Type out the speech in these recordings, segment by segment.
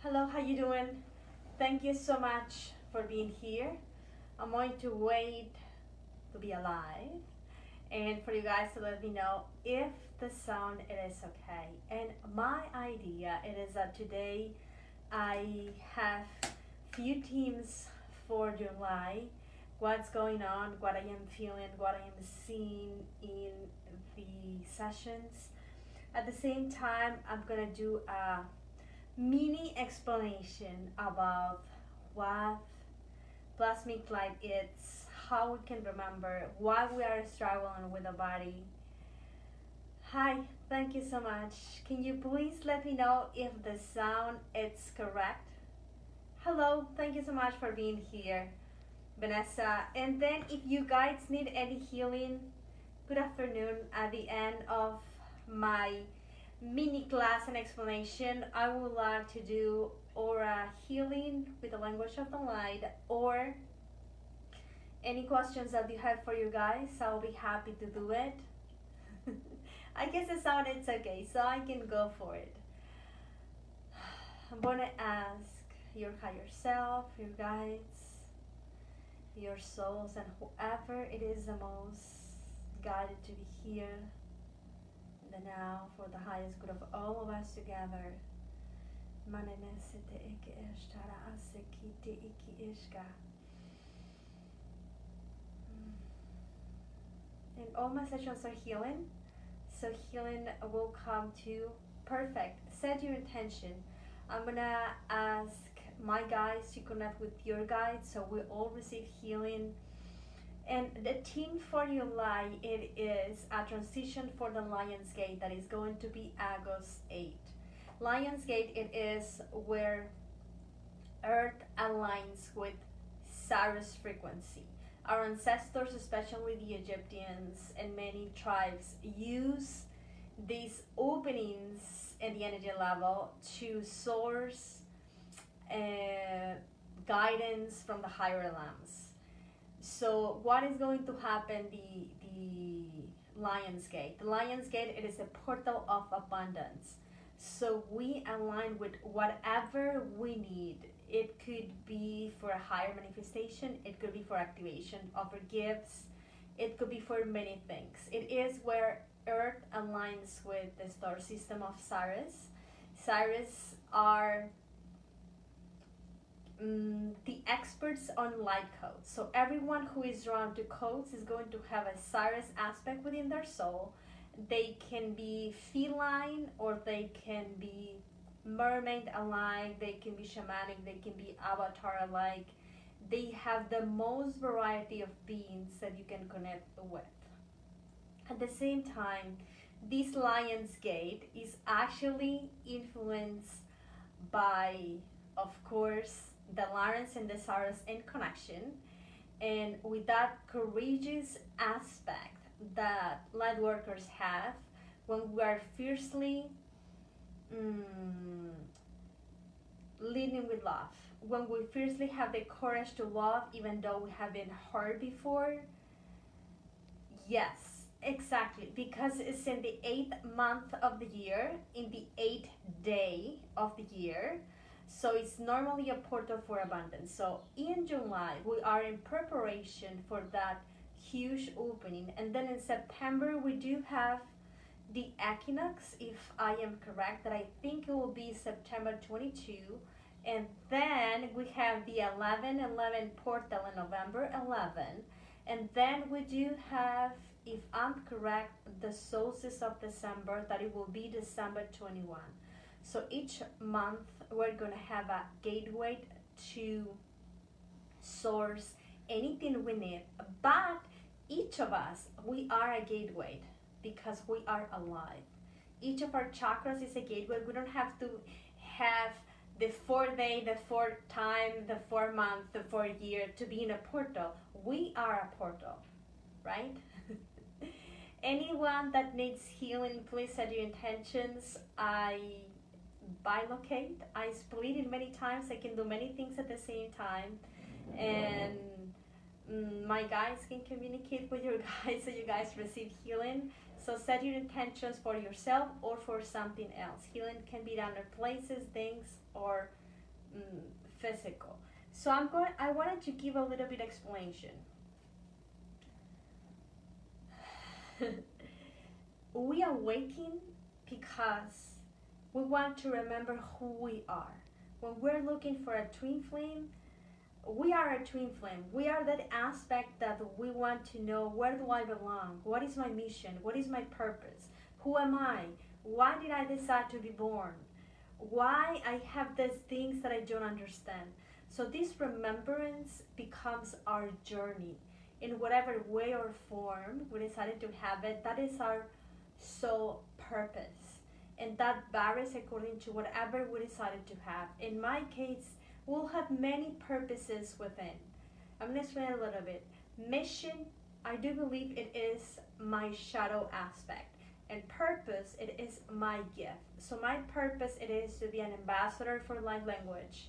Hello, how you doing? Thank you so much for being here. I'm going to wait to be alive and for you guys to let me know if the sound it is okay. And my idea it is that today I have few themes for July. What's going on, what I am feeling, what I am seeing in the sessions. At the same time, I'm gonna do a mini explanation about what plasmic light is, how we can remember, why we are struggling with the body. Hi, thank you so much. Can you please let me know if the sound is correct? Hello, thank you so much for being here, Vanessa. And then if you guys need any healing, good afternoon. At the end of my mini class and explanation, I would like to do aura healing with the language of the light, or any questions that you have for you guys. I'll be happy to do it. I guess the sound is okay, so I can go for it. I'm gonna ask your higher self, your guides, your souls, and whoever it is the most guided to be here the now for the highest good of all of us together. And all my sessions are healing, so healing will come to perfect. Set your intention. I'm gonna ask my guides to connect with your guides so we all receive healing. And the theme for July, it is a transition for the Lion's Gate that is going to be August 8. Lion's Gate, it is where Earth aligns with Sirius frequency. Our ancestors, especially the Egyptians and many tribes, use these openings in the energy level to source guidance from the higher realms. So what is going to happen, the Lion's Gate? The Lion's Gate, it is a portal of abundance. So we align with whatever we need. It could be for a higher manifestation, it could be for activation of our gifts, it could be for many things. It is where Earth aligns with the star system of Sirius. Sirius are the experts on light codes. So everyone who is drawn to codes is going to have a Sirius aspect within their soul. They can be feline or they can be mermaid alike, they can be shamanic, they can be avatar alike. They have the most variety of beings that you can connect with. At the same time, this Lion's Gate is actually influenced by, of course, the Lawrence and the Sirius in connection, and with that courageous aspect that light workers have when we are fiercely leading with love, when we fiercely have the courage to love even though we have been hurt before. Yes, exactly, because it's in the 8th month of the year, in the 8th day of the year. So it's normally a portal for abundance. So in July, we are in preparation for that huge opening. And then in September, we do have the equinox, if I am correct, that I think it will be September 22. And then we have the 11/11 portal in November 11. And then we do have, if I'm correct, the solstice of December, that it will be December 21. So each month we're going to have a gateway to source anything we need. But each of us, we are a gateway because we are alive. Each of our chakras is a gateway. We don't have to have the 4 day, the 4 time, the 4 month, the 4 year to be in a portal. We are a portal, right? Anyone that needs healing, please set your intentions. I bilocate, I split it many times. I can do many things at the same time, and my guides can communicate with your guides so you guys receive healing. So set your intentions for yourself or for something else. Healing can be done in places, things, or mm, physical. So I wanted to give a little bit explanation. We are waking because we want to remember who we are. When we're looking for a twin flame, we are a twin flame. We are that aspect that we want to know, where do I belong? What is my mission? What is my purpose? Who am I? Why did I decide to be born? Why I have these things that I don't understand. So this remembrance becomes our journey. In whatever way or form we decided to have it, that is our soul purpose. And that varies according to whatever we decided to have. In my case, we'll have many purposes within. I'm going to explain a little bit. Mission, I do believe it is my shadow aspect. And purpose, it is my gift. So my purpose, it is to be an ambassador for light language.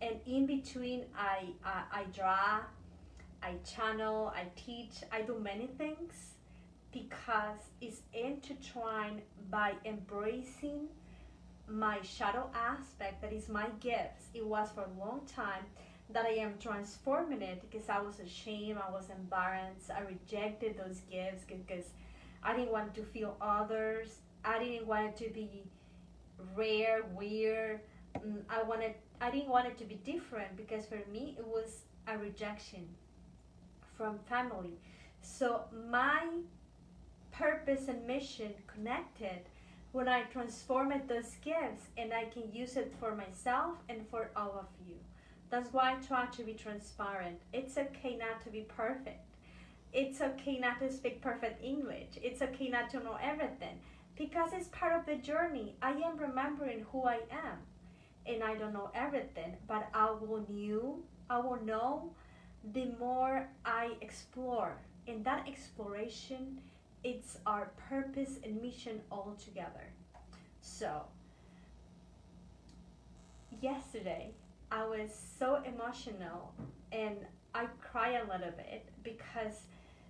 And in between, I draw, I channel, I teach, I do many things because it's intertwined by embracing my shadow aspect that is my gifts. It was for a long time that I am transforming it because I was ashamed, I was embarrassed, I rejected those gifts because I didn't want to feel others. I didn't want it to be rare, weird. I didn't want it to be different because for me it was a rejection from family. So my purpose and mission connected when I transformed those gifts and I can use it for myself and for all of you. That's why I try to be transparent. It's okay not to be perfect. It's okay not to speak perfect English. It's okay not to know everything because it's part of the journey. I am remembering who I am and I don't know everything, but I will know the more I explore. And that exploration, it's our purpose and mission all together. So, yesterday I was so emotional and I cried a little bit because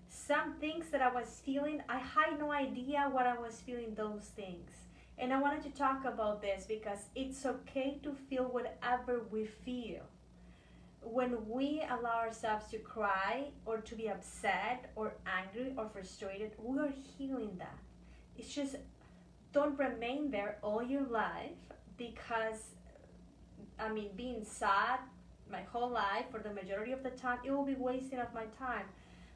some things that I was feeling, I had no idea what I was feeling those things. And I wanted to talk about this because it's okay to feel whatever we feel. When we allow ourselves to cry or to be upset or angry or frustrated, we are healing that. It's just don't remain there all your life because, being sad my whole life for the majority of the time, it will be wasting of my time.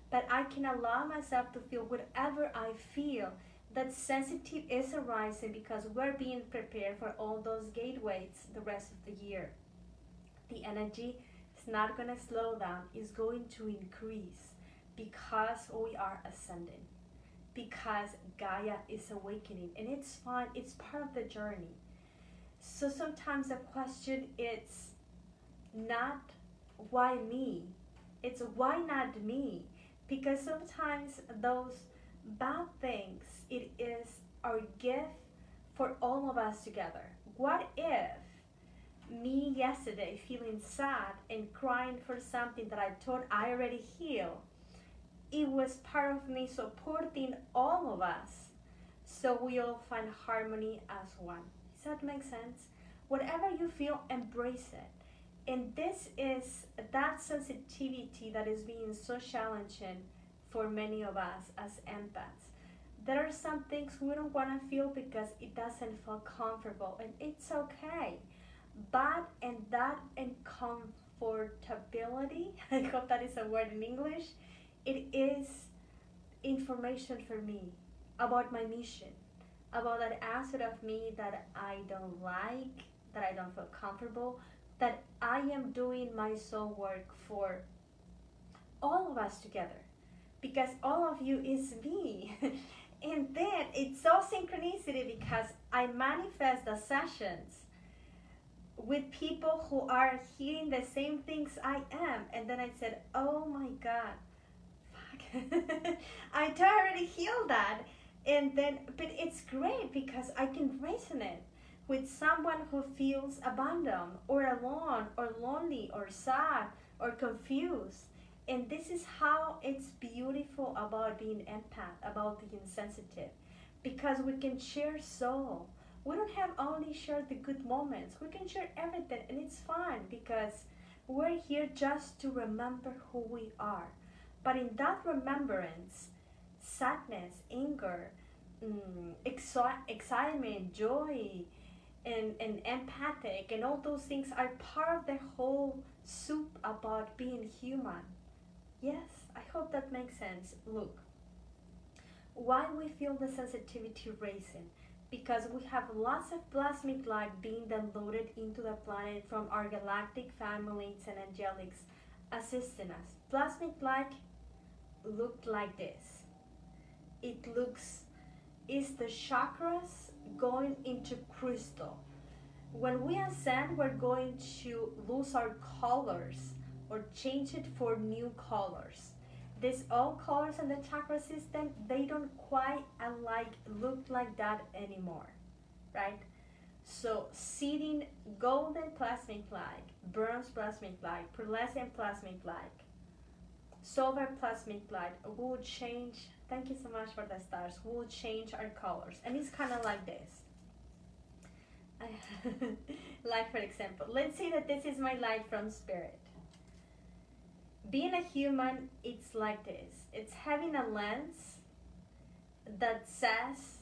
But I can allow myself to feel whatever I feel. That sensitive is arising because we're being prepared for all those gateways the rest of the year. The energy is not going to slow down, it's going to increase because we are ascending, because Gaia is awakening, and it's fun, it's part of the journey. So sometimes the question is not why me, it's why not me, because sometimes those bad things, it is our gift for all of us together. What if me yesterday feeling sad and crying for something that I thought I already healed, it was part of me supporting all of us so we all find harmony as one. Does that make sense? Whatever you feel, embrace it. And this is that sensitivity that is being so challenging for many of us as empaths. There are some things we don't want to feel because it doesn't feel comfortable, and it's okay. But and that uncomfortability, I hope that is a word in English, it is information for me about my mission, about that aspect of me that I don't like, that I don't feel comfortable, that I am doing my soul work for all of us together, because all of you is me. And then it's so synchronicity because I manifest the sessions with people who are hearing the same things I am. And then I said, oh my God, fuck. I already healed that. And then, but it's great because I can resonate with someone who feels abandoned or alone or lonely or sad or confused. And this is how it's beautiful about being empath, about being sensitive, because we can share soul. We don't have only share the good moments. We can share everything, and it's fun because we're here just to remember who we are. But in that remembrance, sadness, anger, excitement, joy, and empathic, and all those things are part of the whole soup about being human. Yes, I hope that makes sense. Look, why we feel the sensitivity raising? Because we have lots of plasmic light being downloaded into the planet from our galactic families and angelics assisting us. Plasmic light looked like this. It looks is the chakras going into crystal. When we ascend, we're going to lose our colors or change it for new colors. These all colors in the chakra system, they don't quite look like that anymore, right? So seeding golden plasmic light, bronze plasmic light, pearlescent plasmic light, silver plasmic light will change. Thank you so much for the stars. Will change our colors, and it's kind of like this. Like for example, let's say that this is my light from spirit. Being a human, it's like this. It's having a lens that says,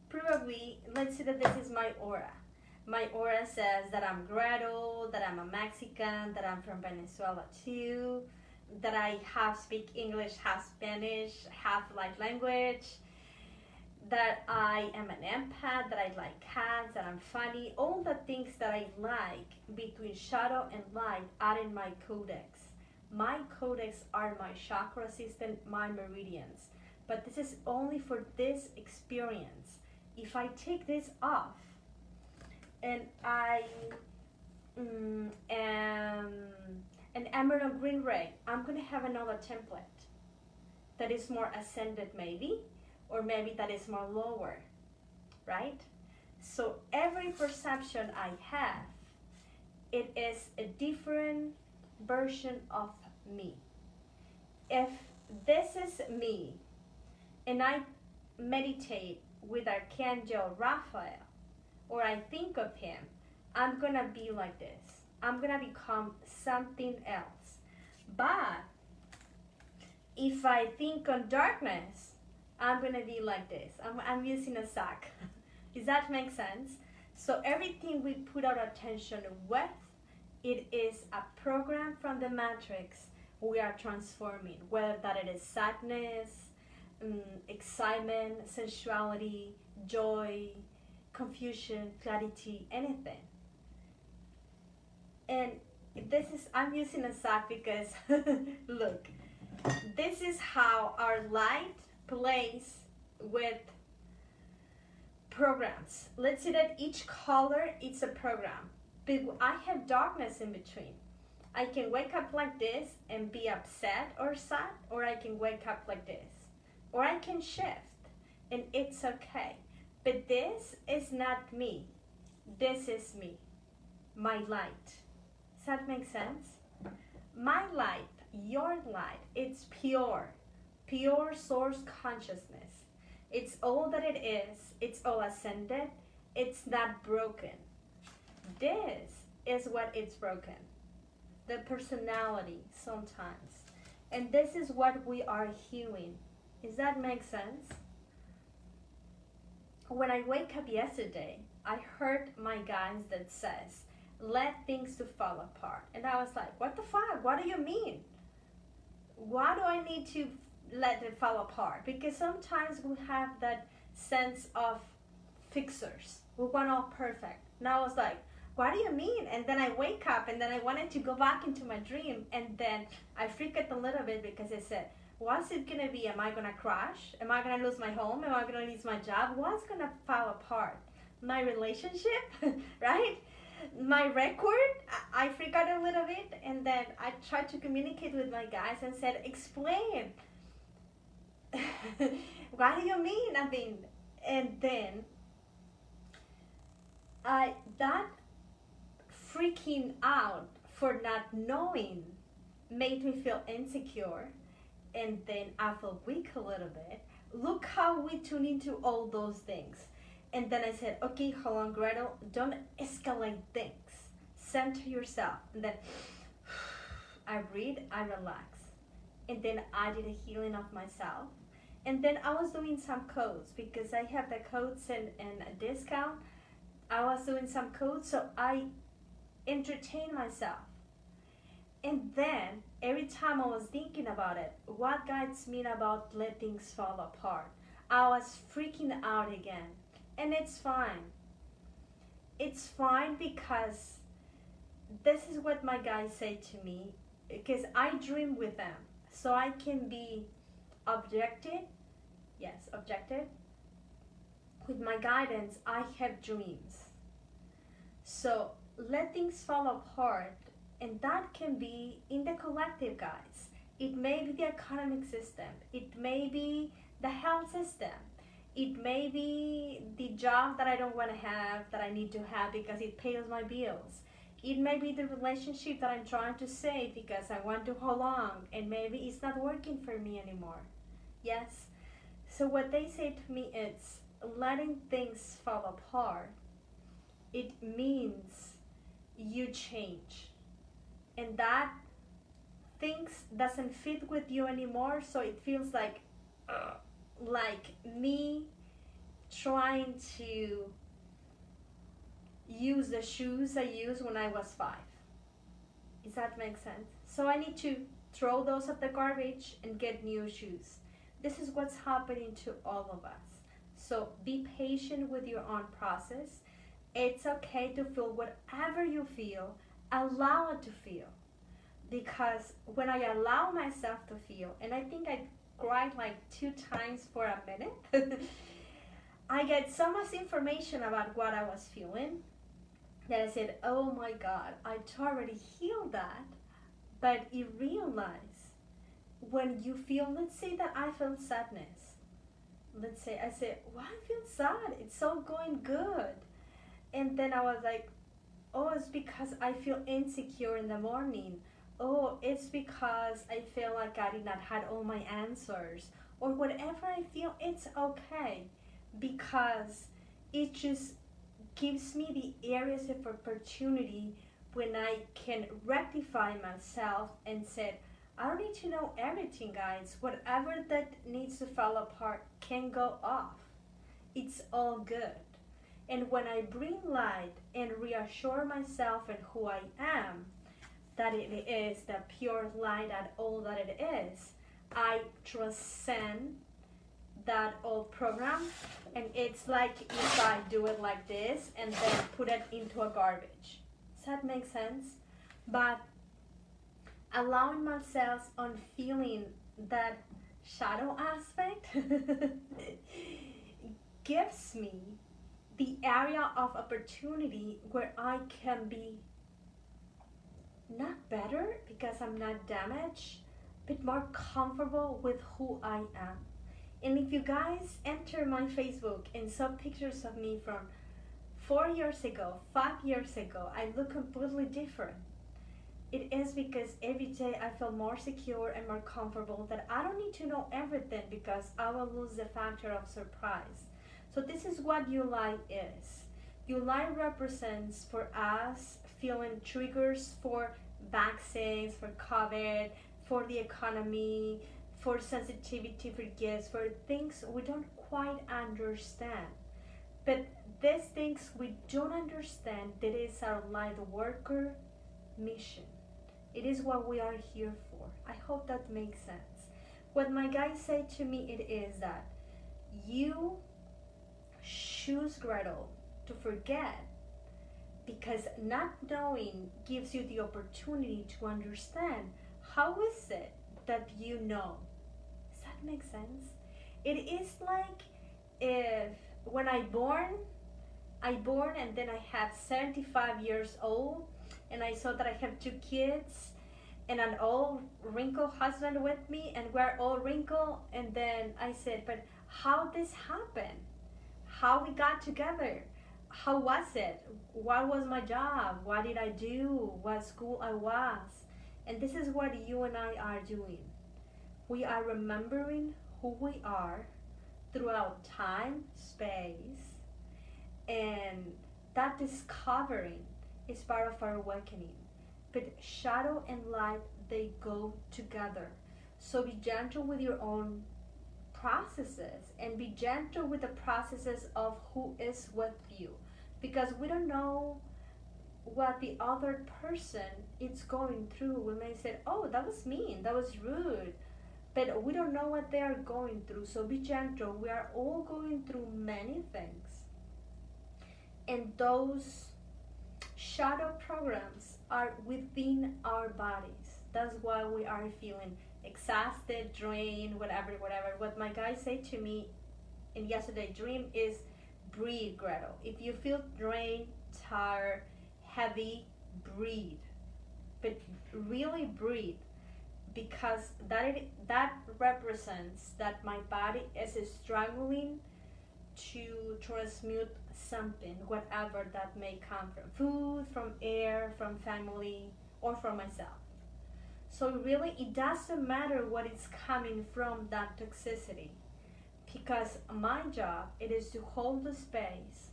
probably, let's say that this is my aura. My aura says that I'm Grethel, that I'm a Mexican, that I'm from Venezuela too, that I half speak English, half Spanish, half like language, that I am an empath, that I like cats, that I'm funny, all the things that I like between shadow and light are in my codex. My codex are my chakra system, my meridians. But this is only for this experience. If I take this off and I am an emerald green ray, I'm going to have another template that is more ascended maybe, or maybe that is more lower, right? So every perception I have, it is a different version of me. If this is me and I meditate with Archangel Raphael, or I think of him, I'm gonna be like this. I'm gonna become something else. But if I think on darkness, I'm gonna be like this. I'm using a sack. Does that make sense? So everything we put our attention with, it is a program from the matrix we are transforming, whether that it is sadness, excitement, sensuality, joy, confusion, clarity, anything. And this is, I'm using a sack because, look, this is how our light plays with programs. Let's say that each color is a program. But I have darkness in between. I can wake up like this and be upset or sad, or I can wake up like this. Or I can shift, and it's okay. But this is not me. This is me. My light. Does that make sense? My light, your light, it's pure. Pure source consciousness. It's all that it is. It's all ascended. It's not broken. This is what it's broken. The personality sometimes. And this is what we are healing. Does that make sense? When I wake up yesterday, I heard my guides that says, let things to fall apart. And I was like, what the fuck? What do you mean? Why do I need to let it fall apart? Because sometimes we have that sense of fixers. We want all perfect. And I was like, what do you mean? And then I wake up and then I wanted to go back into my dream, and then I freaked out a little bit because I said, what's it gonna be? Am I gonna crash? Am I gonna lose my home? Am I gonna lose my job? What's gonna fall apart? My relationship, right? My record? I freaked out a little bit, and then I tried to communicate with my guys and said, explain. What do you mean? I mean, and then that freaking out for not knowing made me feel insecure, and then I felt weak a little bit. Look how we tune into all those things. And then I said, okay, hold on, Gretel, don't escalate things. Center yourself. And then I breathe, I relax. And then I did a healing of myself. And then I was doing some codes because I have the codes and a discount. I was doing some codes, so I entertained myself. And then every time I was thinking about it, what guides me about let things fall apart, I was freaking out again. And it's fine. It's fine because this is what my guys say to me, because I dream with them. So I can be objective. Yes, objective. With my guidance, I have dreams. So let things fall apart, and that can be in the collective, guys. It may be the economic system. It may be the health system. It may be the job that I don't want to have, that I need to have because it pays my bills. It may be the relationship that I'm trying to save because I want to hold on, and maybe it's not working for me anymore. Yes? So what they say to me is letting things fall apart. It means you change. And that things doesn't fit with you anymore, so it feels like me trying to use the shoes I used when I was 5. Does that make sense? So I need to throw those at the garbage and get new shoes. This is what's happening to all of us. So be patient with your own process. It's okay to feel whatever you feel. Allow it to feel. Because when I allow myself to feel, and I think I cried like 2 times for a minute, I get so much information about what I was feeling that I said, oh my God, I already healed that. But you realize when you feel, let's say that I feel sadness. Let's say I say, why I feel sad? It's all going good. And then I was like, oh, it's because I feel insecure in the morning. Oh, it's because I feel like I did not have all my answers. Or whatever I feel, it's okay. Because it just gives me the areas of opportunity when I can rectify myself and say, I don't need to know everything, guys. Whatever that needs to fall apart can go off. It's all good. And when I bring light and reassure myself and who I am, that it is the pure light and all that it is, I transcend that old program. And it's like if I do it like this and then put it into a garbage. Does that make sense? But allowing myself on feeling that shadow aspect gives me the area of opportunity where I can be not better because I'm not damaged, but more comfortable with who I am. And if you guys enter my Facebook and saw pictures of me from 4 years ago, 5 years ago, I look completely different. It is because every day I feel more secure and more comfortable that I don't need to know everything because I will lose the factor of surprise. So this is what July is. July represents for us feeling triggers for vaccines, for COVID, for the economy, for sensitivity for gifts, for things we don't quite understand. But these things we don't understand, that is our light worker mission. It is what we are here for. I hope that makes sense. What my guys say to me, it is that you choose, Grethel, to forget, because not knowing gives you the opportunity to understand. How is it that you know? Does that make sense? It is like if when I born and then I had 75 years old and I saw that I have 2 kids and an old wrinkled husband with me and we're all wrinkled, and then I said, but how this happened? How we got together? How was it? What was my job? What did I do? What school I was? And this is what you and I are doing. We are remembering who we are throughout time, space, And that discovering is part of our awakening. But shadow and light, they go together. So be gentle with your own processes and be gentle with the processes of who is with you, because we don't know what the other person is going through. We may say, oh, that was mean, that was rude, but we don't know what they are going through. So be gentle. We are all going through many things, and those shadow programs are within our bodies. That's why we are feeling exhausted, drained, whatever. What my guy said to me in yesterday's dream is, breathe, Grethel. If you feel drained, tired, heavy, breathe. But really breathe, because that represents that my body is struggling to transmute something, whatever that may come from food, from air, from family, or from myself. So really, it doesn't matter what is coming from that toxicity, because my job, it is to hold the space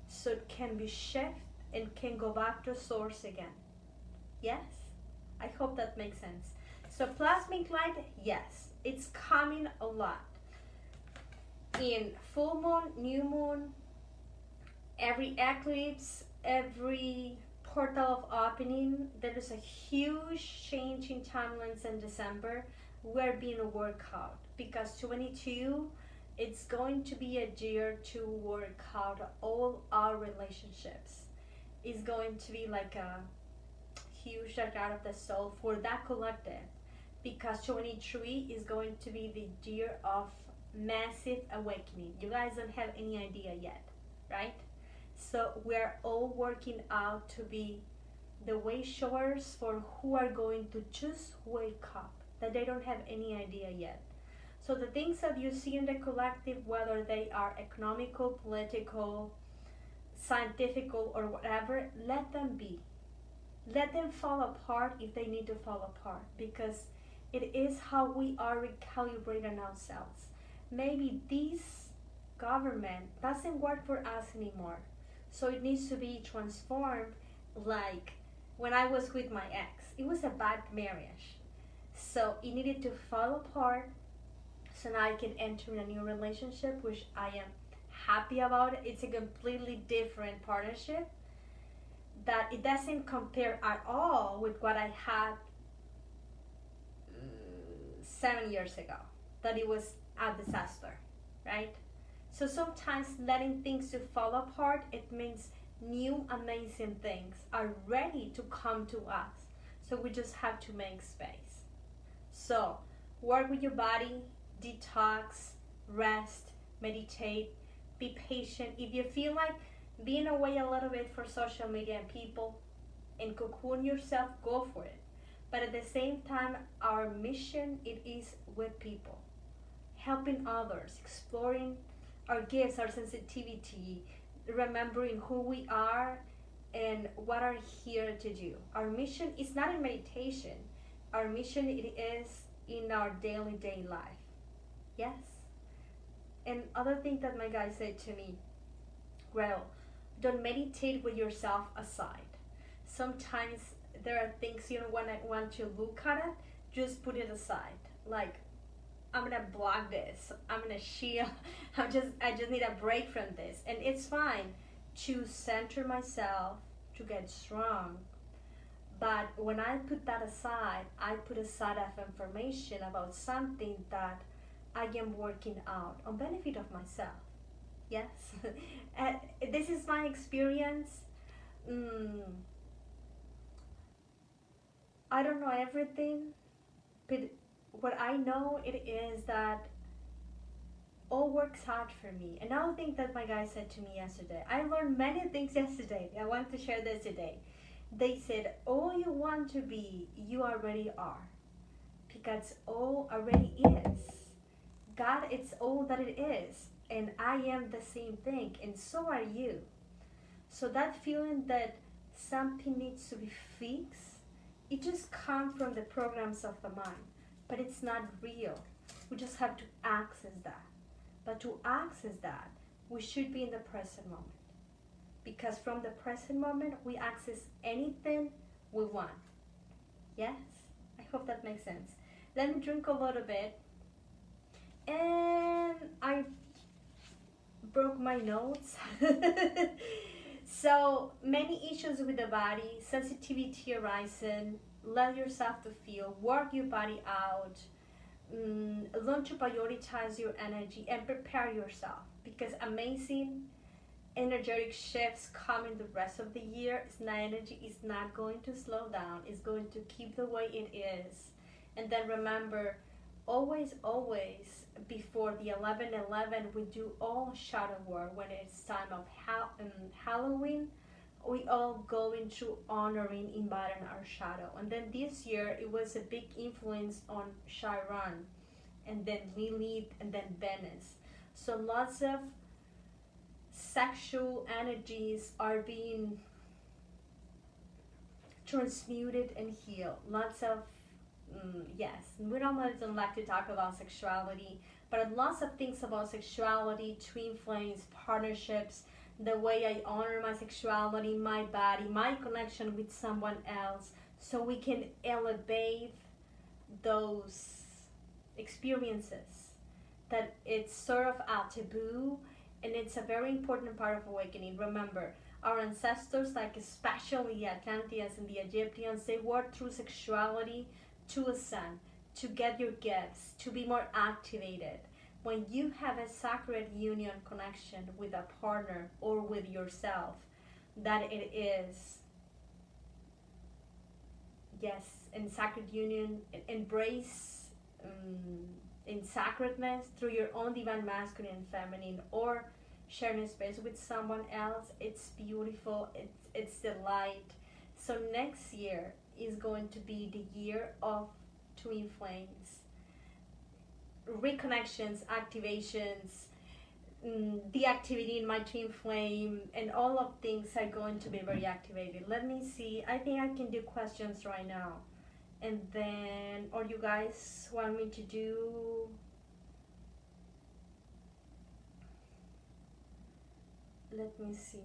so it can be shifted and can go back to source again. Yes? I hope that makes sense. So plasmic light, yes, it's coming a lot. In full moon, new moon, every eclipse, every portal of opening, there is a huge change in timelines in December. We're being worked out, because 22, it's going to be a year to work out all our relationships. It's going to be like a huge dark out of the soul for that collective, because 23 is going to be the year of massive awakening. You guys don't have any idea yet, right? So we're all working out to be the way showers for who are going to just wake up, that they don't have any idea yet. So the things that you see in the collective, whether they are economical, political, scientific, or whatever, let them be. Let them fall apart if they need to fall apart, because it is how we are recalibrating ourselves. Maybe this government doesn't work for us anymore, so it needs to be transformed. Like when I was with my ex, it was a bad marriage, so it needed to fall apart, so now I can enter in a new relationship, which I am happy about. It's a completely different partnership, that it doesn't compare at all with what I had 7 years ago, that it was a disaster, right? So sometimes letting things to fall apart, it means new amazing things are ready to come to us. So we just have to make space. So work with your body, detox, rest, meditate, be patient. If you feel like being away a little bit for social media and people and cocoon yourself, go for it. But at the same time, our mission, it is with people, helping others, exploring our gifts, our sensitivity, remembering who we are and what are here to do. Our mission is not in meditation. Our mission, it is in our daily day life. Yes? And other thing that my guy said to me, well, don't meditate with yourself aside. Sometimes there are things you don't want to look at it, just put it aside. Like, I'm gonna block this, I'm gonna shield, I just need a break from this. And it's fine to center myself, to get strong. But when I put that aside, I put aside of information about something that I am working out on benefit of myself. Yes? This is my experience. I don't know everything, but what I know, it is that all works out for me. Another thing that my guy said to me yesterday, I learned many things yesterday. I want to share this today. They said, all you want to be, you already are. Because all already is. God, it's all that it is. And I am the same thing, and so are you. So that feeling that something needs to be fixed, it just comes from the programs of the mind. But it's not real. We just have to access that. But to access that, we should be in the present moment. because from the present moment we access anything we want. Yes? I hope that makes sense. Let me drink a little bit. And I broke my notes. So many issues with the body, sensitivity arising, let yourself to feel, work your body out, learn to prioritize your energy and prepare yourself, because amazing energetic shifts coming the rest of the year. Energy is not going to slow down, it's going to keep the way it is. And then remember, always before the 11/11 we do all shadow work. When it's time of Halloween, we all go into honoring, embodying our shadow. And then this year it was a big influence on Chiron, and then Lilith, and then Venus. So lots of sexual energies are being transmuted and healed. Lots of yes, we normally don't like to talk about sexuality, but lots of things about sexuality, twin flames, partnerships, the way I honor my sexuality, my body, my connection with someone else, so we can elevate those experiences that it's sort of a taboo, and it's a very important part of awakening. Remember, our ancestors, like especially the Atlanteans and the Egyptians, they worked through sexuality to ascend, to get your gifts, to be more activated. When you have a sacred union connection with a partner or with yourself, that it is, yes, in sacred union, embrace in sacredness through your own divine masculine and feminine, or sharing space with someone else. It's beautiful, it's the light. So next year is going to be the year of twin flames, reconnections, activations, deactivating my twin flame, and all of things are going to be very activated. Let me see, I think I can do questions right now, and then, or you guys want me to do, let me see.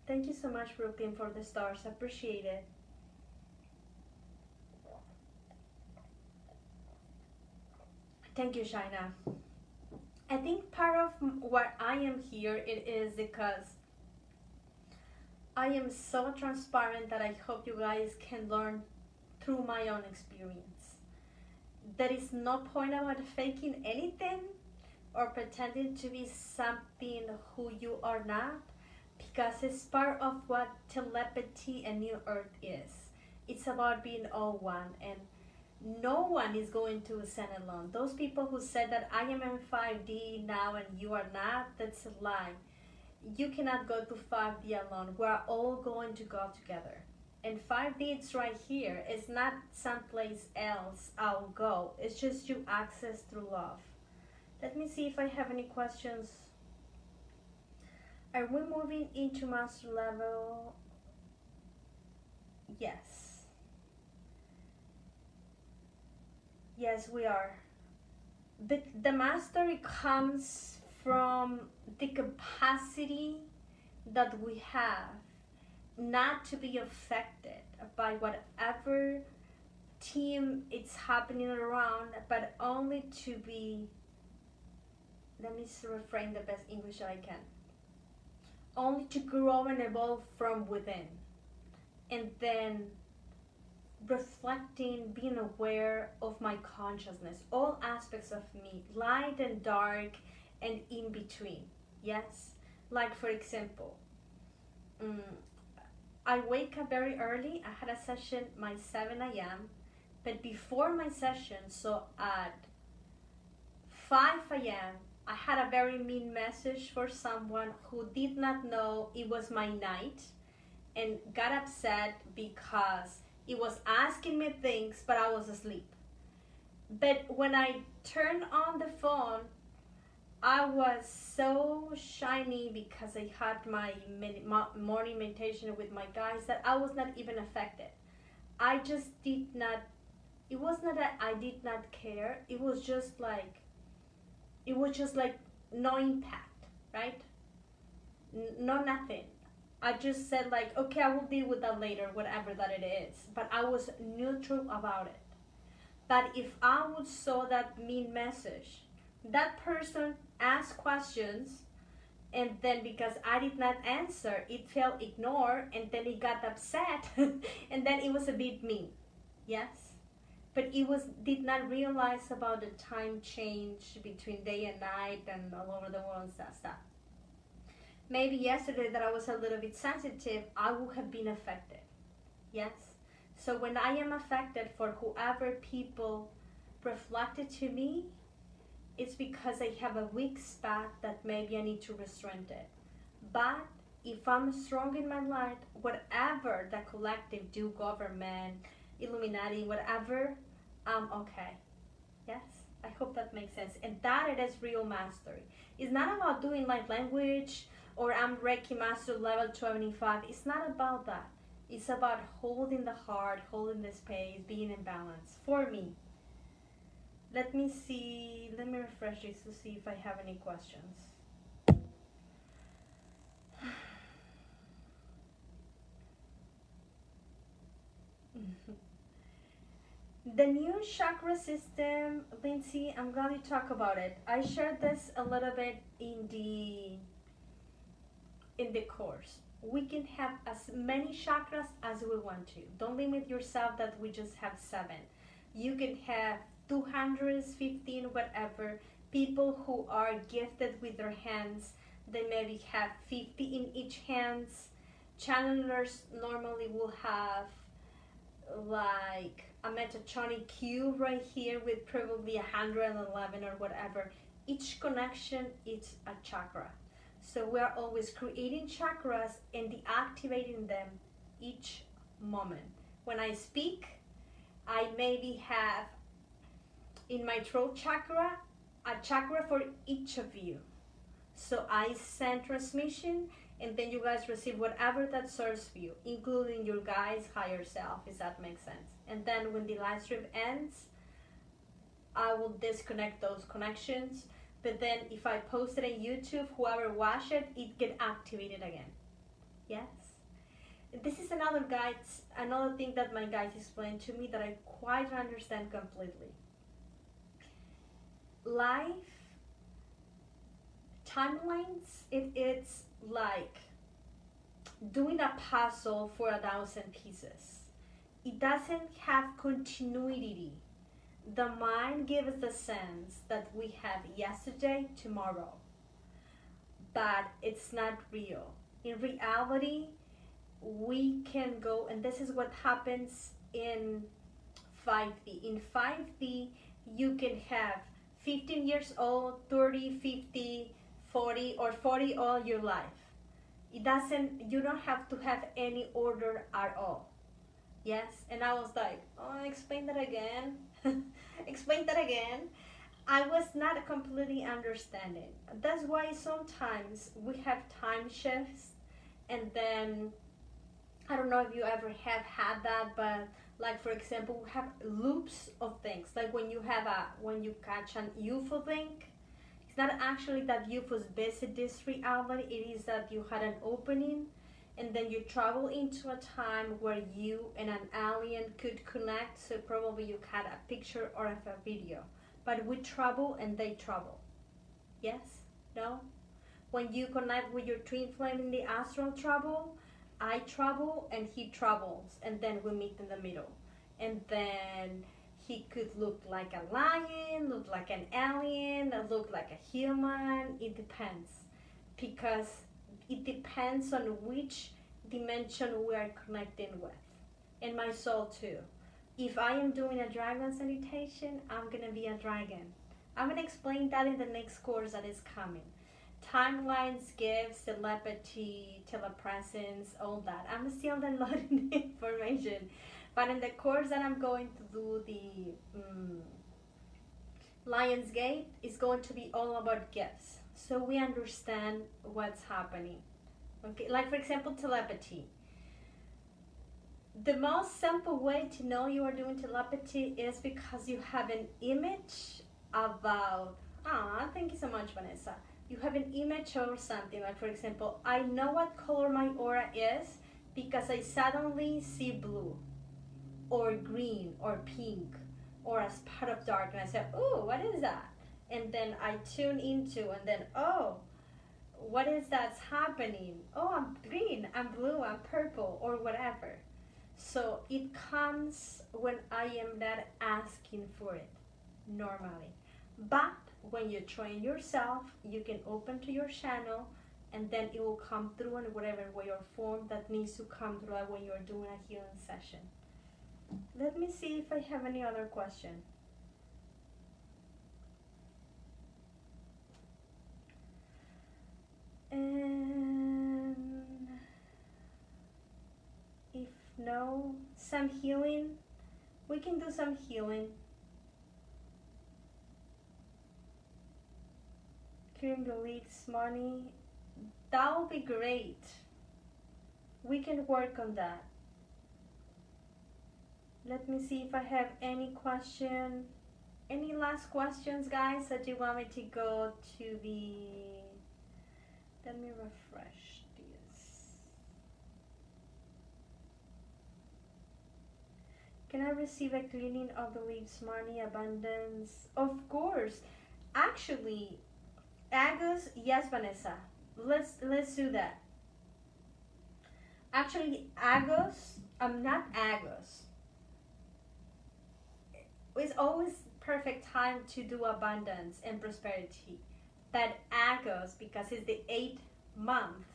Thank you so much, Brooklyn, for the stars. I appreciate it. Thank you, Shaina. I think part of what I am here, it is because I am so transparent that I hope you guys can learn through my own experience. There is no point about faking anything or pretending to be something who you are not, because it's part of what telepathy and New Earth is. It's about being all one, and no one is going to ascend alone. Those people who said that I am in 5D now and you are not, that's a lie. You cannot go to 5D alone. We're all going to go together. And 5D, it's right here. It's not someplace else I'll go. It's just you access through love. Let me see if I have any questions. Are we moving into master level? Yes. Yes, we are. The mastery comes from the capacity that we have not to be affected by whatever team it's happening around, but only to be, let me reframe the best English I can, only to grow and evolve from within, and then reflecting, being aware of my consciousness, all aspects of me, light and dark and in between. Yes, like for example, I wake up very early. I had a session my 7 a.m. But before my session, so at 5 a.m., I had a very mean message for someone who did not know it was my night and got upset because it was asking me things, but I was asleep. But when I turned on the phone, I was so shiny because I had my morning meditation with my guys that I was not even affected. I just did not, it was not that I did not care. It was just like no impact, right? No, nothing. I just said like, okay, I will deal with that later, whatever that it is. But I was neutral about it. But if I would saw that mean message, that person asked questions, and then because I did not answer, it felt ignored, and then it got upset, and then it was a bit mean. Yes, but it was did not realize about the time change between day and night and all over the world and stuff. Maybe yesterday that I was a little bit sensitive, I would have been affected. Yes. So when I am affected for whoever people reflected to me, it's because I have a weak spot that maybe I need to restrain it. But if I'm strong in my light, whatever the collective do, government, Illuminati, whatever, I'm okay. Yes? I hope that makes sense. And that it is real mastery. It's not about doing light language or I'm Reiki Master level 25. It's not about that. It's about holding the heart, holding the space, being in balance. For me. Let me see. Let me refresh this to see if I have any questions. The new chakra system, Lindsay, I'm glad you talk about it. I shared this a little bit in the course. We can have as many chakras as we want to. Don't limit yourself that we just have 7. You can have 215, whatever. People who are gifted with their hands, they maybe have 50 in each hands. Channelers normally will have like a Metatron cube right here with probably 111 or whatever. Each connection is a chakra. So we are always creating chakras and deactivating them each moment. When I speak, I maybe have in my throat chakra a chakra for each of you. So I send transmission and then you guys receive whatever that serves for you, including your guys' higher self, if that makes sense. And then when the live stream ends, I will disconnect those connections. But then if I post it on YouTube, whoever watched it, it get activated again. Yes? This is another thing that my guides explained to me that I quite understand completely. Life, timelines, it's like doing a puzzle for 1,000 pieces. It doesn't have continuity. The mind gives the sense that we have yesterday, tomorrow, but it's not real. In reality, we can go, and this is what happens in 5D. In 5D, you can have 15 years old, 30, 50, 40, or 40 all your life. You don't have to have any order at all. Yes, and I was like, oh, explain that again. Explain that again. I was not completely understanding. That's why sometimes we have time shifts, and then I don't know if you ever have had that, but like for example, we have loops of things. Like when you catch an UFO thing, it's not actually that UFOs visit this reality. It is that you had an opening, and then you travel into a time where you and an alien could connect. So probably you had a picture or a video. But we travel and they travel. Yes? No? When you connect with your twin flame in the astral travel, I travel and he travels, and then we meet in the middle. And then he could look like a lion, look like an alien, look like a human. It depends. Because it depends on which dimension we are connecting with. And my soul too. If I am doing a dragon salutation, I'm going to be a dragon. I'm going to explain that in the next course that is coming. Timelines, gifts, telepathy, telepresence, all that. I'm still downloading the information. But in the course that I'm going to do, the Lion's Gate, is going to be all about gifts. So we understand what's happening. Okay, like for example, telepathy. The most simple way to know you are doing telepathy is because you have an image about, thank you so much, Vanessa. you have an image or something, like for example, I know what color my aura is because I suddenly see blue or green or pink or as part of dark, and I say, oh, what is that? And then I tune into, and then, oh, what is that's happening? Oh, I'm green, I'm blue, I'm purple, or whatever. So it comes when I am not asking for it normally. But when you train yourself, you can open to your channel, and then it will come through in whatever way or form that needs to come through when you're doing a healing session. Let me see if I have any other question. And if no, some healing, we can do some healing. Clearing beliefs, money, that would be great. We can work on that. Let me see if I have any question. Any last questions, guys, that you want me to go to the... Let me refresh this. Can I receive a cleaning of beliefs, money, abundance? Of course. Actually, Agus, yes, Vanessa. Let's do that. Actually, Agus, I'm not Agus. It's always perfect time to do abundance and prosperity. But Agus, because it's the 8th month,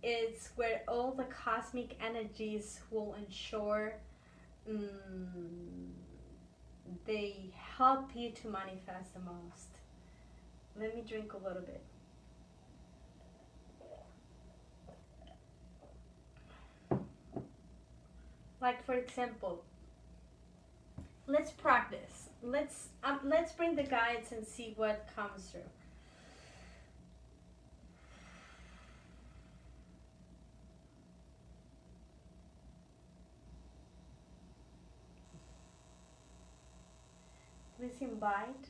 it's where all the cosmic energies will ensure they help you to manifest the most. Let me drink a little bit. Like for example, let's practice. Let's bring the guides and see what comes through. Please invite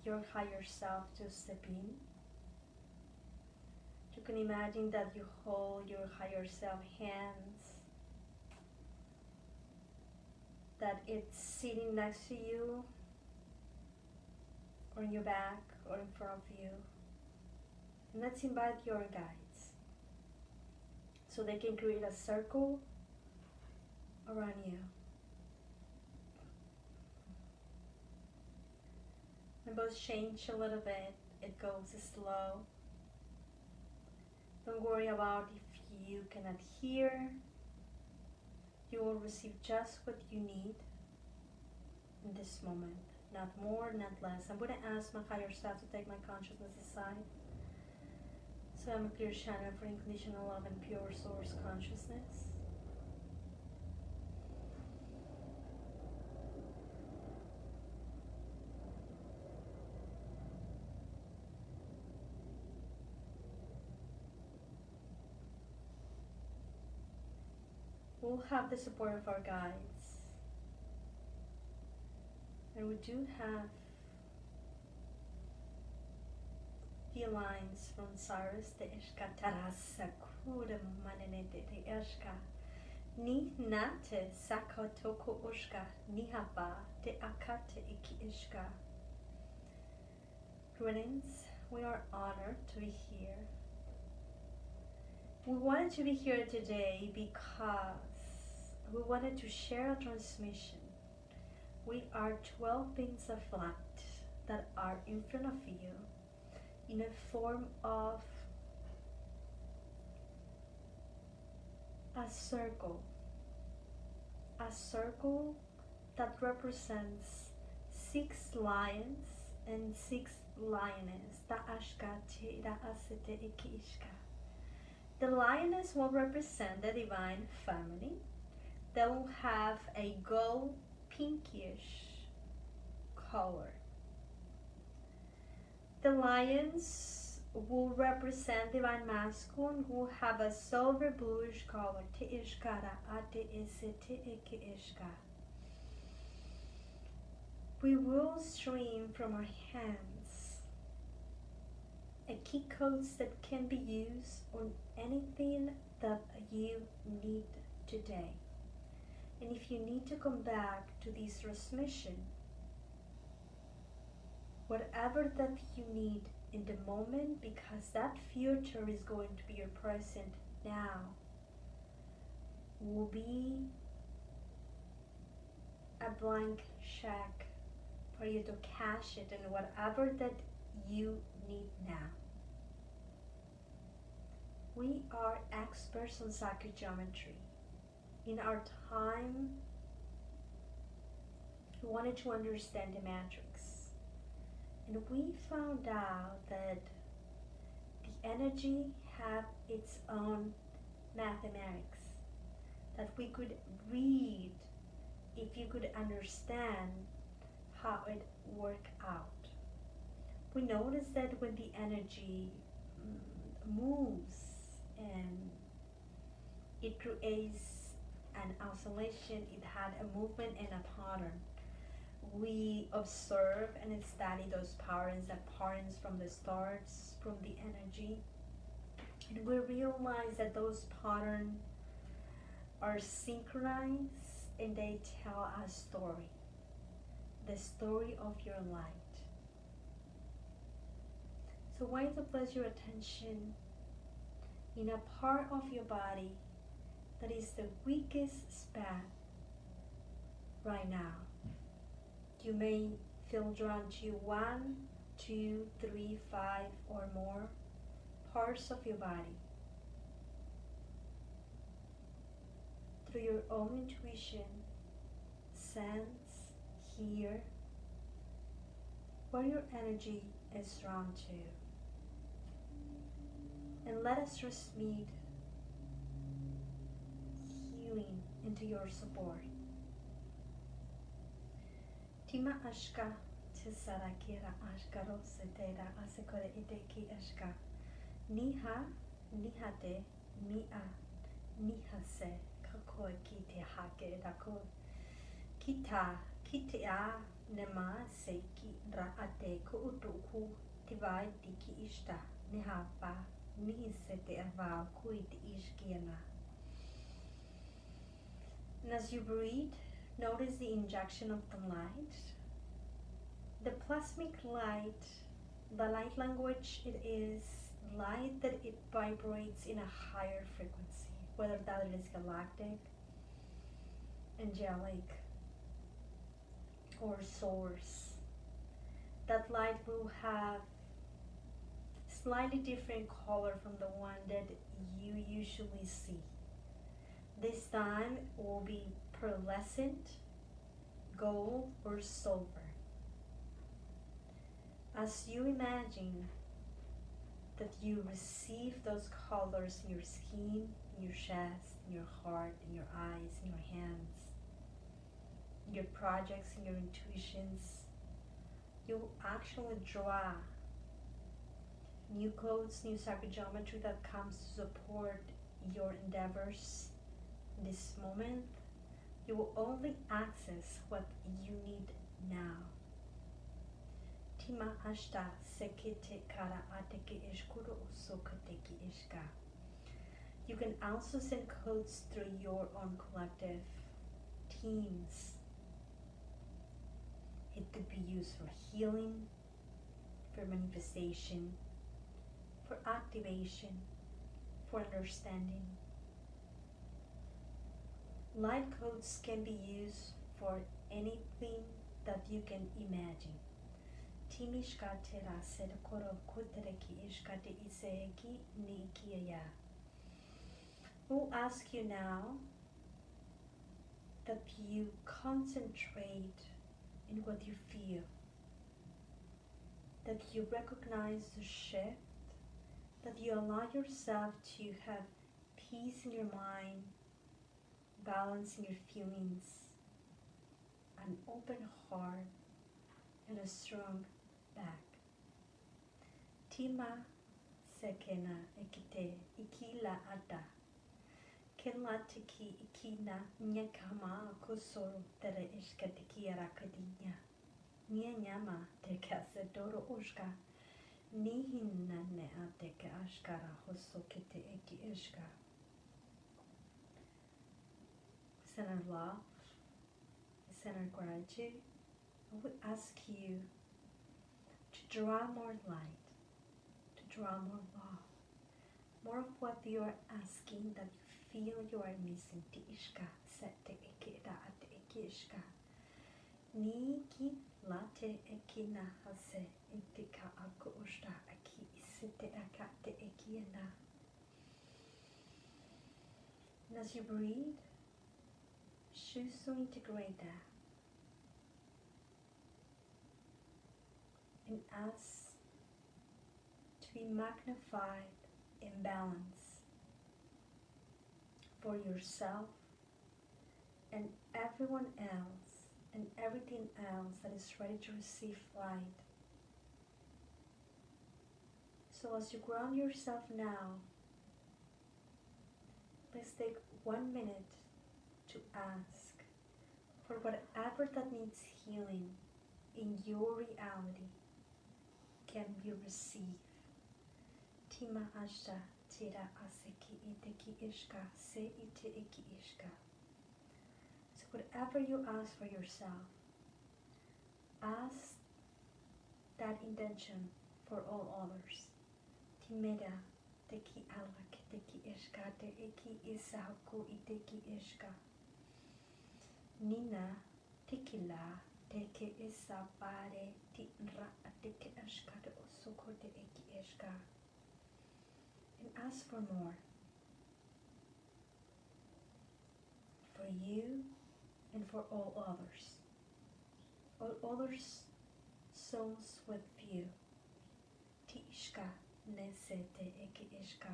your higher self to step in. You can imagine that you hold your higher self hands, that it's sitting next to you, or in your back, or in front of you. And let's invite your guides so they can create a circle around you. And both change a little bit, it goes slow. Don't worry about if you cannot hear. You will receive just what you need in this moment. Not more, not less. I'm going to ask my higher self to take my consciousness aside. So I'm a clear channel for unconditional love and pure source consciousness. We'll have the support of our guides. And we do have the lines from Sirius de Eshka Tarasa Kura Manenete de Eshka Ni Nate Sakotoko Ushka Nihaba de Akate Iki Ishka. Greetings, we are honored to be here. We wanted to be here today because we wanted to share a transmission. We are 12 beings of light that are in front of you in a form of a circle that represents 6 lions and 6 lioness. The lioness will represent the divine feminine. They will have a gold pinkish color. The lions will represent divine masculine, will have a silver bluish color. We will stream from our hands key codes that can be used on anything that you need today. And if you need to come back to this transmission, whatever that you need in the moment, because that future is going to be your present now, will be a blank check for you to cash it in whatever that you need now. We are experts on psychogeometry. In our time, we wanted to understand the matrix. And we found out that the energy had its own mathematics that we could read if you could understand how it worked out. We noticed that when the energy moves and it creates an oscillation, it had a movement and a pattern. We observe and study those patterns, from the stars, from the energy, and we realize that those patterns are synchronized and they tell a story, the story of your light. So I want to place your attention in a part of your body that is the weakest spot right now. You may feel drawn to 1, 2, 3, 5 or more parts of your body. Through your own intuition, sense, hear where your energy is drawn to. And let us transmit healing into your support. Tima ashka tisara kira ashkaro setera asekore iteki ashka. Niha nihate mia nihase kakoi kite hake dako. Kita kitea nema seiki raate ko utuku tivai tiki ishta nihapa nihisete ava kuit ishkiana. And as you breathe, notice the injection of the light. The plasmic light, the light language, it is light that it vibrates in a higher frequency, whether that is galactic, angelic, or source. That light will have slightly different color from the one that you usually see. This time it will be pearlescent, gold, or silver. As you imagine that you receive those colors in your skin, in your chest, in your heart, in your eyes, in your hands, in your projects, in your intuitions, you will actually draw new codes, new psychogeometry that comes to support your endeavors in this moment. You will only access what you need now. Tima ashta sekete kara ateke ishkuru usokateki ishka. You can also send codes through your own collective teams. It could be used for healing, for manifestation, for activation, for understanding. Light codes can be used for anything that you can imagine. Timishka tera sedakoro kutereki ishkate iseki nikiya. We'll ask you now that you concentrate in what you feel, that you recognize the shift, that you allow yourself to have peace in your mind, balance in your feelings, an open heart, and a strong back. Tima sekena ekite ikila ata. Kenla tiki ikina nyakama kusoro tere ishkatiki arakadinya. Nya nyama te kasedoro ushka. Nihinane ateke ashkara hosokete eki ishka. Center love, center gratitude. I would ask you to draw more light, to draw more love, more of what you are asking that you feel you are missing. Ti ishka sete eki da ate eki ishka. Niki late eki na hase itika aku ushta aki isite akate eki na. And as you breathe, choose to integrate that and ask to be magnified in balance for yourself and everyone else and everything else that is ready to receive light. So as you ground yourself now, please take 1 minute to ask for whatever that needs healing in your reality can be received. Tima ashta tira aseki iteki ishka se ite eki ishka. So whatever you ask for yourself, ask that intention for all others. Timeda teki alak teki ishka te eki isaku iteki ishka. Nina tekila teke isabare ti ra teke ishka te osuko te eki ishka. And ask for more. For you and for all others. All others souls with you. Ti ishka nesete eki ishka.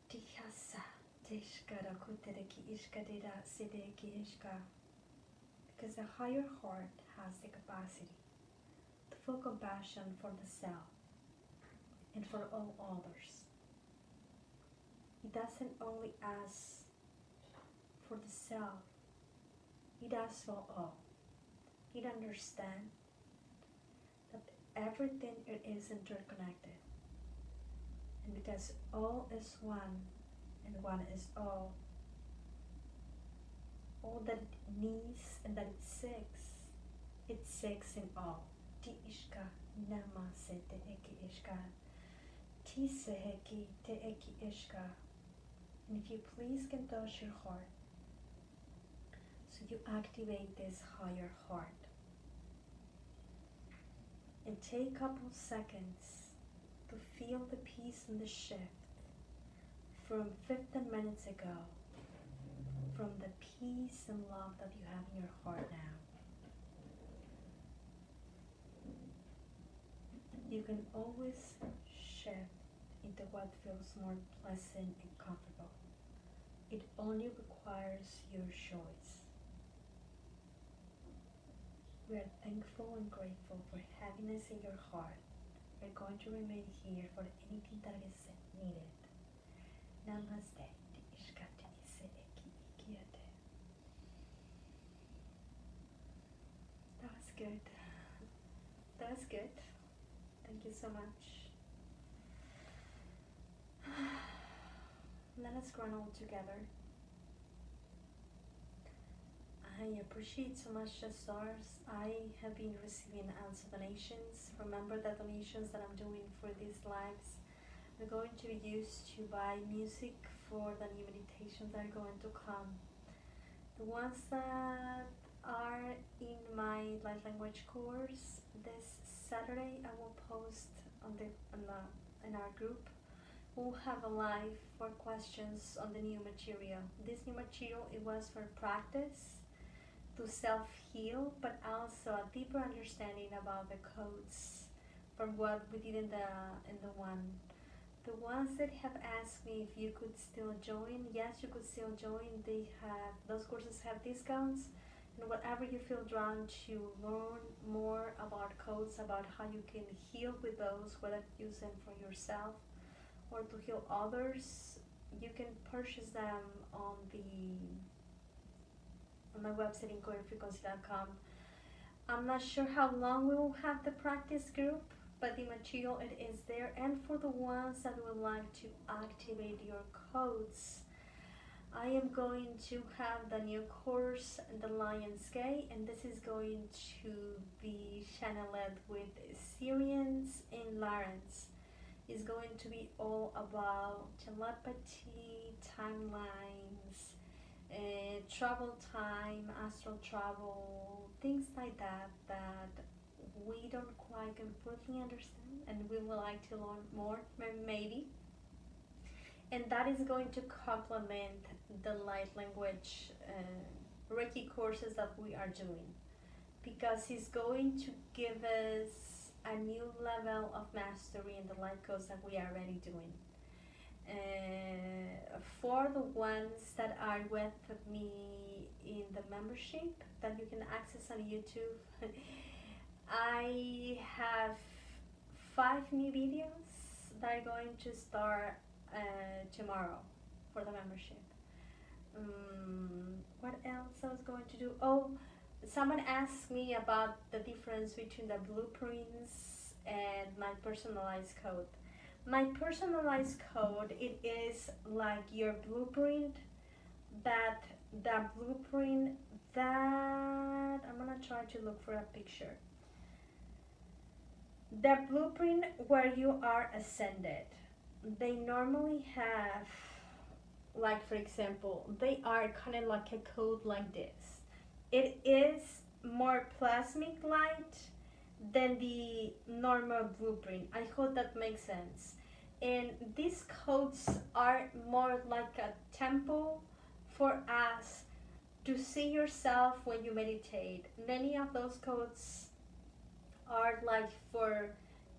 Ti hasa te ishka rakute ki ishka de da sede eki ishka. Because the higher heart has the capacity to feel compassion for the self and for all others. It doesn't only ask for the self, it asks for all. It understands that everything is interconnected. And because all is one and one is all that it needs and that it seeks in all. Ti ishka nama se te eki ishka. Ti seheki te eki ishka. And if you please can touch your heart, so you activate this higher heart. And take a couple seconds to feel the peace and the shift from 15 minutes ago, from the peace and love that you have in your heart now. You can always shift into what feels more pleasant and comfortable. It only requires your choice. We are thankful and grateful for happiness in your heart. We're going to remain here for anything that is needed. Namaste. That was good. That was good. Thank you so much. Let us ground all together. I appreciate so much the stars. I have been receiving answer donations. Remember the donations that I'm doing for these lives are going to be used to buy music for the new meditations that are going to come. The ones that are in my light language course, this Saturday I will post in our group. We'll have a live for questions on the new material. This new material, it was for practice to self-heal, but also a deeper understanding about the codes from what we did in the one. The ones that have asked me if you could still join, yes, you could still join. Those courses have discounts, and whatever you feel drawn to learn more about codes, about how you can heal with those, whether to use them for yourself or to heal others, you can purchase them on my website encodedfrequency.com. I'm not sure how long we will have the practice group, but the material it is there. And for the ones that would like to activate your codes, I am going to have the new course, the Lion's Gate, and this is going to be channeled with Sirius and Lawrence. It's going to be all about telepathy, timelines, travel time, astral travel, things like that that we don't quite completely understand, and we would like to learn more, maybe. And that is going to complement the light language Reiki courses that we are doing, because it's going to give us a new level of mastery in the light codes that we are already doing. For the ones that are with me in the membership that you can access on YouTube, I have 5 new videos that are going to start tomorrow for the membership. What else I was going to do? Oh, someone asked me about the difference between the blueprints and my personalized code. My personalized code, it is like your blueprint, that the blueprint that I'm gonna try to look for a picture. The blueprint where you are ascended, they normally have, like for example, they are kind of like a code like this. It is more plasmic light than the normal blueprint. I hope that makes sense. And these codes are more like a temple for us to see yourself when you meditate. Many of those codes are like for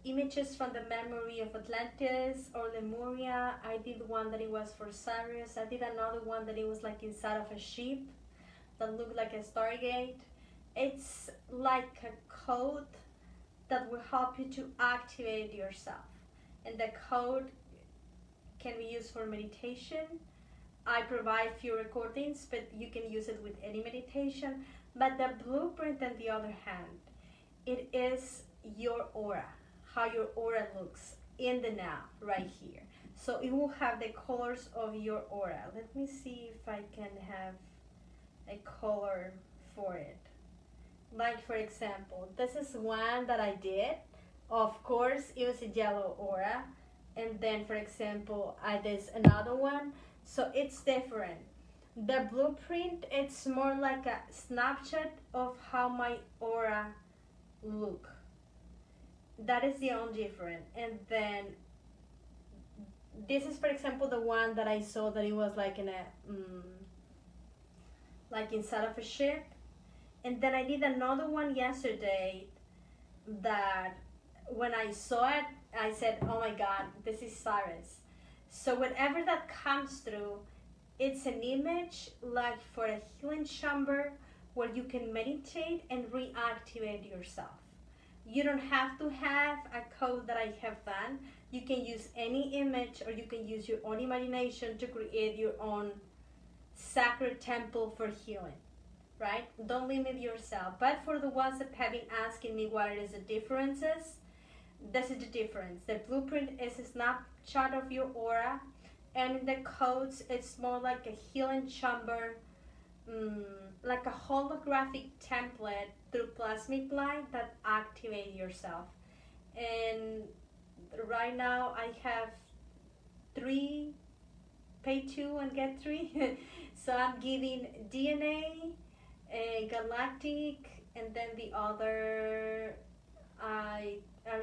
images from the memory of Atlantis or Lemuria. I did one that it was for Sirius. I did another one that it was like inside of a ship that looked like a stargate. It's like a code that will help you to activate yourself. And the code can be used for meditation. I provide few recordings, but you can use it with any meditation. But the blueprint, on the other hand, it is your aura, how your aura looks in the now, right here. So it will have the colors of your aura. Let me see if I can have a color for it. Like for example, this is one that I did. Of course, it was a yellow aura. And then for example, I did another one. So it's different. The blueprint, it's more like a snapshot of how my aura look. That is the only difference. And then this is for example the one that I saw that it was like in a like inside of a ship. And then I did another one yesterday that when I saw it, I said, oh my God, this is Cyrus. So whatever that comes through, it's an image like for a healing chamber where you can meditate and reactivate yourself. You don't have to have a code that I have done. You can use any image, or you can use your own imagination to create your own sacred temple for healing, right? Don't limit yourself. But for the ones that have been asking me what is the differences, this is the difference. The blueprint is a snapshot of your aura, and in the codes, it's more like a healing chamber, like a holographic template through plasmic light that activate yourself. And right now I have 3, pay 2 and get 3. So I'm giving DNA, galactic, and then the other, I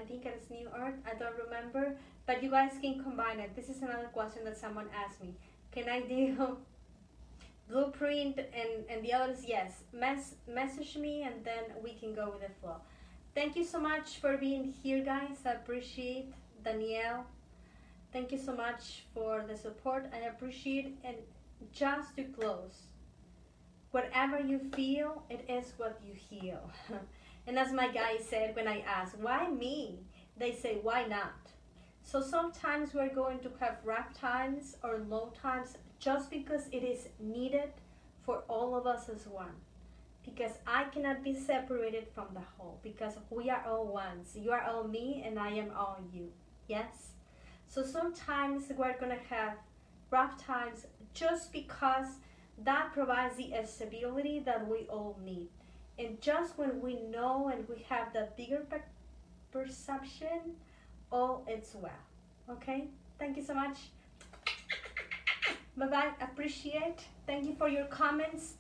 think it's New Earth, I don't remember, but you guys can combine it. This is another question that someone asked me. Can I do blueprint and the others? Yes, message me and then we can go with the flow. Thank you so much for being here, guys. I appreciate Danielle. Thank you so much for the support. I appreciate. And just to close, whatever you feel, it is what you heal. And as my guy said when I asked, why me? They say, why not? So sometimes we're going to have rough times or low times just because it is needed for all of us as one. because I cannot be separated from the whole, because we are all one. You are all me and I am all you. Yes? So sometimes we're going to have rough times just because that provides the stability that we all need. And just when we know and we have the bigger perception, all is well. Okay? Thank you so much. Bye-bye. Appreciate. Thank you for your comments.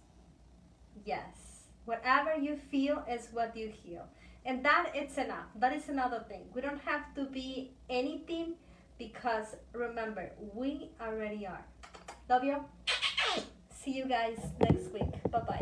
Yes. Whatever you feel is what you heal. And that it's enough. That is another thing. We don't have to be anything, because remember, we already are. Love you. See you guys next week. Bye-bye.